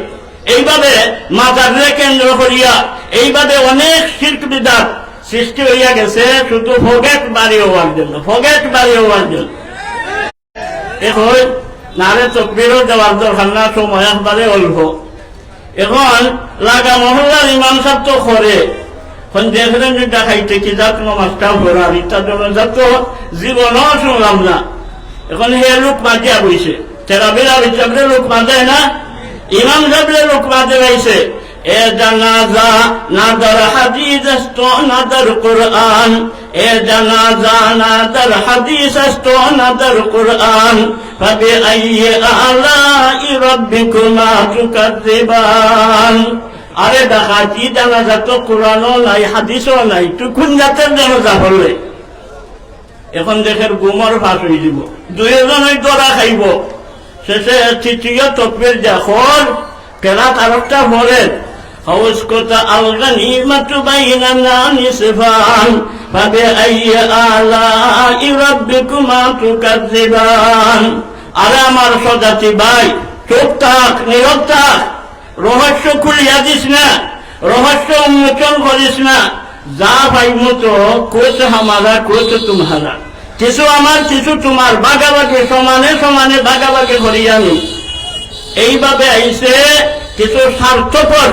এইভাবে মাজারে কেন্দ্র করিয়া এইভাবে অনেক শিরক বিদআত সৃষ্টি হইয়া গেছে শুধু ফগেট বাড়ি হওয়ার জন্য, ফগেট বাড়ি হওয়ার জন্য। এখন নারে তকবীরও দেওয়ার দরকার না, সময় একবারে অল্প। এখন লাগা মহল্লার ইমাম সাহেব তো করে এখন দেখলেন যে দেখাইতে কি যাত নমাজটা ভরার ইত্যার জন্য যত জীবনও শুনলাম না। এখন হে লোক মাজিয়া বইছে, তেরাবিরা হিসাবে লোক মাজায় না, ইমাম সাহেবরে লোক মাঝে গাইছে এ জানাজা নাদার হাদিস তো নাদার কুরআন, এ জানাজা নাদার হাদিস তো নাদার কুরআন, ফাবি আইয়ি আলাই রাব্বিকুমা তুকাযিবান। আরে দেখা কি জানাজা তো কুরআনও নাই হাদিসও নাই, তুই কোন জাতের জানাজা হলে? এখন দেখের গুমর ফাঁস হয়ে যাব, দুইজনই দরা খাইব। শেষে তৃতীয় তকবীর যখন কেরাত আরেকটা পড়েন হাউসকোতা আল-গানিমাতু বাইনানা নিসফান ফাবিআইয়ি আলাই রাব্বিকুমা তুকাযিবান। আরে আমার সজাতি ভাই, চুপ থাক, নীরব থাক, রহস্য খুলিয়া দিস না, রহস্য উন্মোচন করিস না। যা পাইমু তো কোচ হামারা কোচ তুমহারা, কিছু আমার কিছু তোমার, ভাগাভাগি সমানে সমানে ভাগাভাগি করিয়া নি। এইভাবে আইসে কিছু স্বার্থপর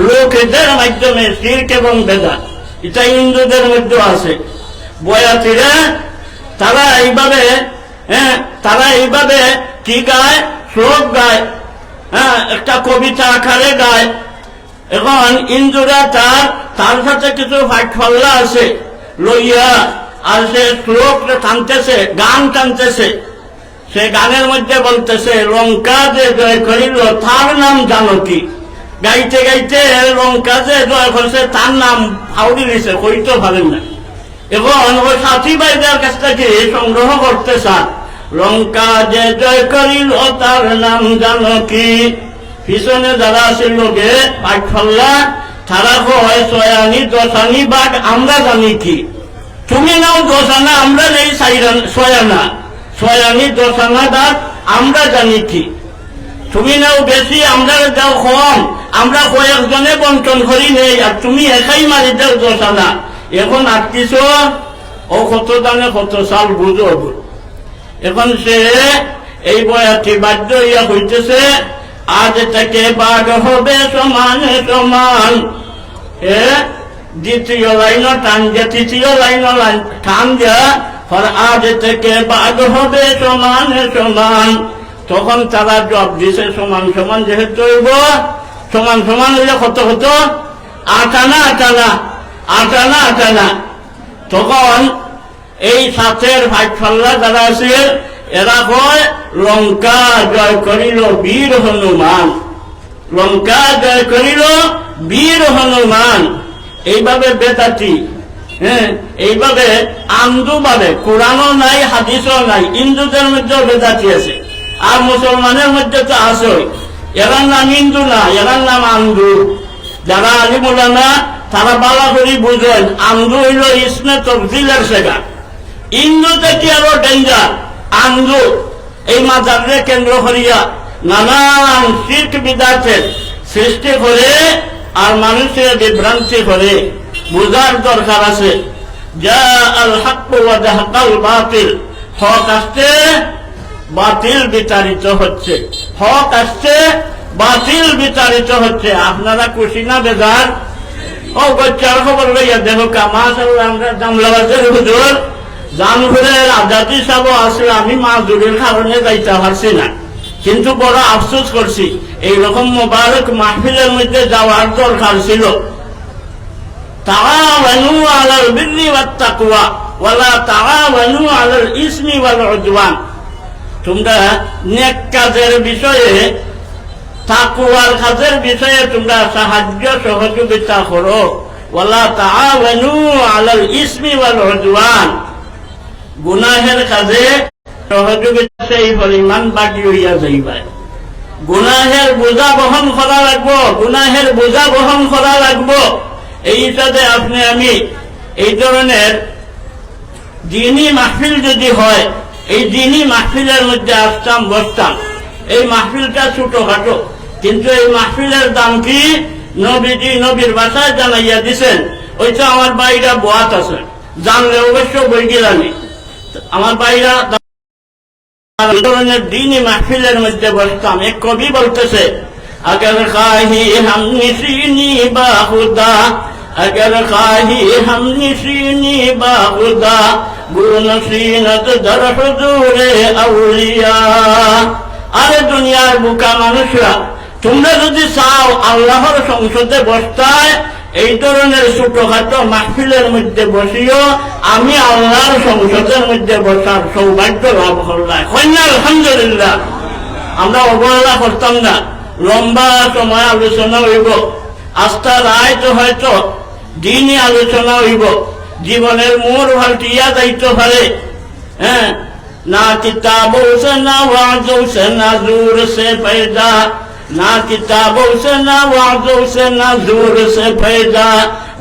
লোকেদের মাধ্যমে শিরক এবং বেদাত, এটা হিন্দুদের মধ্যে আছে। বয়াতিরা তারা এইভাবে তারা এইভাবে কি গায়, শ্লোক গায়, একটা কবিতা আকারে গায়। এখন হিন্দুরা তার সাথে কিছু ফাটফল্লা আছে লইয়া আর সে শ্লোক টানতেছে, গান টানতেছে। সে গানের মধ্যে বলতেছে লঙ্কা যে জয় করিল তার নাম জানকী। গাইতে গাইতে লঙ্কা যে জয় করছে তার নাম ফাউরি দিয়েছে, কইতে পারেন না। এখন ওই সাথী ভাইদের কাছ থেকে সংগ্রহ করতে চান, লঙ্কা যে জয় করিল তার নাম জানকী। পিছনে যারা আছে লোকে পাঠফল্লা, তারা হয় ছয়ানি দশানি বাঘ আমরা জানি কি। তুমি নাও দশানা, আমরা নেই ছয়ানা, ছয়ানি দশানা বাঘ আমরা জানি কি। তুমি নাও বেশি, আমরা যাও কম, আমরা কয়েকজনে বন্টন করি নেই, আর তুমি একাই মারি দাও দশানা। এখন আটকিছ ও কত দানে কত সাল বুঝো। এখন সে এই বয়াতি বাধ্য হইয়া হইতেছে আজ থেকে বাঘ হবে সমানে সমান। দ্বিতীয় লাইন টান যে তৃতীয় লাইন টান দেয়া আজ থেকে বাঘ হবে সমানে সমান। তখন তারা জব দিছে সমান সমান যেহেতু হইব, সমান সমান হইলে কত কত আটানা আটানা আটানা আটানা। তখন এই সাথের ভাইফাল্লা যারা আছে এরা কয় লঙ্কা জয় করিল বীর হনুমান, লঙ্কা জয় করিল বীর হনুমান। এইভাবে বেদাতি, এইভাবে আন্দু ভাবে, কোরআনও নাই হাদিসও নাই। হিন্দুদের মধ্যেও বেদাতি আছে, আর মুসলমানের মধ্যে তো আছে। এরার নাম হিন্দু না, এরার নাম আন্দু। যারা আলিম উলামা তারা বালা করি বুঝেন, আন্দু হইল ইসমে তফজিলের শেখা। হিন্দু থেকে আরো ডেঞ্জার আন্দু। এই মাজারে কেন্দ্র করিয়া নানান শিরক বিদআতের সৃষ্টি করে আর মানুষের বিভ্রান্তি করে। বুঝার দরকার আছে, যা আল হক ওয়া যাহাকাল বাতিল, হক আসছে বাতিল বিতাড়িত হচ্ছে, হক আসছে বাতিল বিতাড়িত হচ্ছে। আপনারা খুশি না বেজার? ও গচ্চার খবর লইয়া দেখো মাশাআল্লাহ, আমরা জামলাবাজের হুজুর জানপুরের আজাদি সাহেব আসলে আমি মাজুরির কারণে যাইতে পারছি না, কিন্তু বড় আফসোস করছি। এইরকম মোবারক মাহফিলের মধ্যে যাওয়ার দরকার ছিল। তাআওয়ানু আলাল বিররি ওয়াত তাকওয়া ওয়ালা তাআওয়ানু আলাল ইসমি ওয়াল উদওয়ান। তোমরা নেক কাজের বিষয়ে, তাকওয়ার কাজের বিষয়ে তোমরা সাহায্য সহযোগিতা করো। ওয়ালা তাআওয়ানু আলাল ইসমি ওয়াল উদওয়ান। গুনাহের কাজে সহযোগিতা সেই পরিমাণ বাকি হইয়া যাইবা। গুনাহের বোঝা বহন করা লাগবো, গুনাহের বোঝা বহন করা লাগবো। এই হিসাবে আপনি আমি এই ধরনের দিনী মাহফিল যদি হয়, এই দিনী মাহফিলের মধ্যে আসতাম বসতাম। এই মাহফিলটা ছোটখাটো, কিন্তু এই মাহফিলের দাম কি নবীজি নবীর ভাষায় জানাইয়া দিছেন। ওইটা আমার ভাইরা বোয়াত আছে, জানলে অবশ্য বই গেলানি। আমার ভাইরা ধরনের দিনই মাহফিলের মধ্যে বসতাম। এক কবি বলতেছে, अगर खाही हम निशीनी बाखुदा, अगर खाही हम निशीनी बाखुदा, गुनसीनत दर हुजूरे औलिया। আরে দুনিয়ার বুকা মানুষরা, তোমরা যদি চাও আল্লাহর সংসদে বসতায়, এই ধরনের ছোটখাটো মাহফিলের মধ্যে বসিও, আমি আল্লাহর সংসদের মধ্যে বসার সৌভাগ্য লাভ করলাম। আলহামদুলিল্লাহ। আমরা অবহেলা করতাম না। লম্বা সময় আলোচনা হইব, আস্থা রায় তো হয়তো দিনই আলোচনা হইব, জীবনের মোড় পাল্টিয়া যাইতে পারে। হ্যাঁ, না কিতাবों से ना वाजों से ना जोर से पैदा, ना किताबों से ना वाजों से ना जोर से पैदा,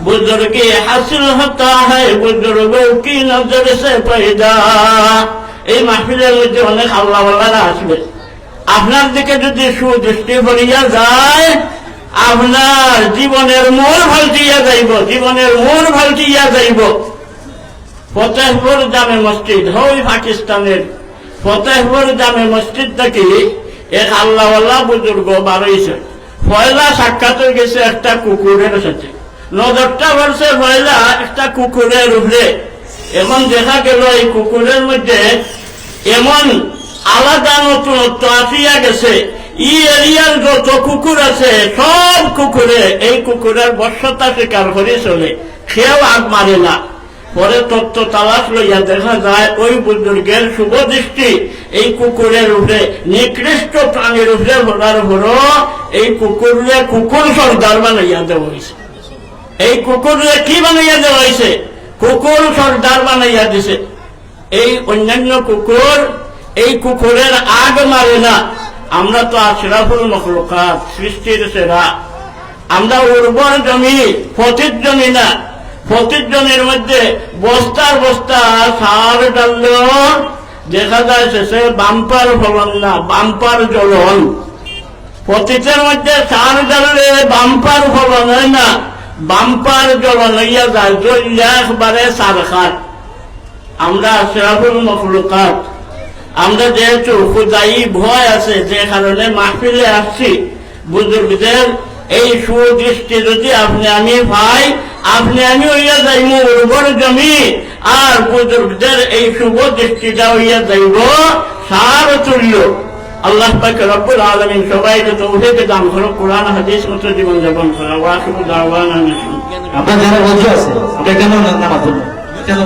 बुजुर्गी हासिल होता है बुजुर्गों की नजर से पैदा। এই মাহফিলের মধ্যে অনেক আল্লাহওয়ালারা আসবে। আপনার দিকে যদি সুদৃষ্টি পড়িয়া যায়, আপনার জীবনের মোড় পাল্টিয়া যাইব, জীবনের মোড় পাল্টিয়া যাইব। ফতেহপুর জামে মসজিদ, ওই পাকিস্তানের ফতেহপুর জামে মসজিদ থেকে এক আল্লাহওয়ালা বুজুর্গ বাড়াইছে। পয়লা সাক্ষাৎ হয়ে গেছে একটা কুকুরের সাথে, নজরটা পড়ছে পয়লা একটা কুকুরের উপরে। এখন দেখা গেল এই কুকুরের মধ্যে এমন আলাদা নতুনত্ব আসিয়া গেছে। ই এরিয়ার যত কুকুর আছে সব কুকুরে এই কুকুরের বর্ষতা স্বীকার করে চলে, সেও আগ মারে না। পরে তত্ত্ব তালাশ লইয়া দেখা যায় ওই বুজুর্গের শুভ দৃষ্টি এই কুকুরের উপরে, নিকৃষ্ট প্রাণীর উপরে ভরার পরও এই কুকুরে কুকুর সর্দার বানাইয়া দেওয়া হয়েছে। এই কুকুরে কি বানাইয়া দেওয়া হয়েছে? কুকুর সর্দার বানাইয়া দিছে। এই অন্যান্য কুকুর এই কুকুরের আগ মারে না। আমরা তো আশরাফুল মখলুকাত, সৃষ্টির সেরা। আমরা উর্বর জমি, ফতির জমি না। ফতির জমির মধ্যে বস্তার বস্তা সার ডাললেও দেখা যায় শেষে বাম্পার ফলন না, বাম্পার জ্বলন। পতিতের মধ্যে সার ডাললে বাম্পার ফলন হয় না, বাম্পার জ্বলন হইয়া যায়, জ্বলিয়া একবারে সার খাট। আমরা আশরাফুল মখলুকাত, আমরা যেহেতু খুদাই ভয় আছে, যে কারণে মাহফিলে আসছি, বুজুর্গদের এই সুদৃষ্টি যদি আপনি আমি পাই, আপনি আমি হইয়া যাইব উর্বর জমি, আর বুজুর্গদের এই শুভ দৃষ্টিটা হইয়া যাইব সার তুল্য। আল্লাহ পাক রব্বুল আলামিন সবাইকে তৌফিক দান করুন, কোরআন হাদিস মতো জীবন যাপন করা। ওয়াখিরু দাওয়ানা। আপনার যারা বলছে আছে, ওটা কেন নামাজ পড়বেন? কেন